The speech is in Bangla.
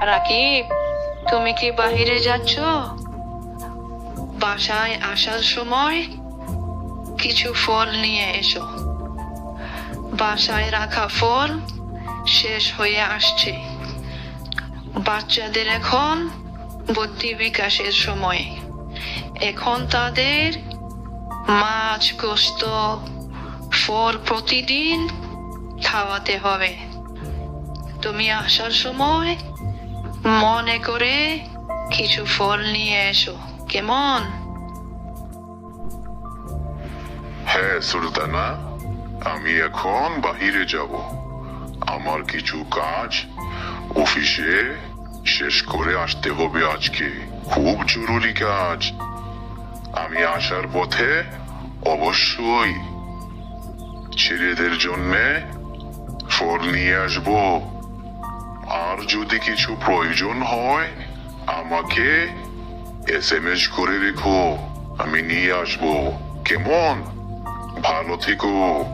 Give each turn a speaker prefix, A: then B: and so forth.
A: রাকিব, তুমি কি বাহিরে যাচ্ছ? বাসায় আসার সময় কিছু ফল নিয়ে এসো। বাসায় রাখা ফল শেষ হয়ে আসছে। বাচ্চাদের এখন বুদ্ধি বিকাশের সময়। এখন তাদের মাছ, গোস্ত, ফল প্রতিদিন খাওয়াতে হবে। তুমি আসার সময় মনে করে কিছু ফল নিয়ে এসো, কেমন?
B: হ্যাঁ সুলতানা, আমি এখন বাহিরে যাব। আমার কিছু কাজ অফিসে শেষ করে আসতে হবে আজকে, খুব জরুরি কাজ। আমি আসার পথে অবশ্যই ছেলেদের জন্য ফল নিয়ে আসবো। আর যদি কিছু প্রয়োজন হয় আমাকে এসএমএস করে রেখো, আমি নিয়ে আসবো। কেমন? ভালো থেকো।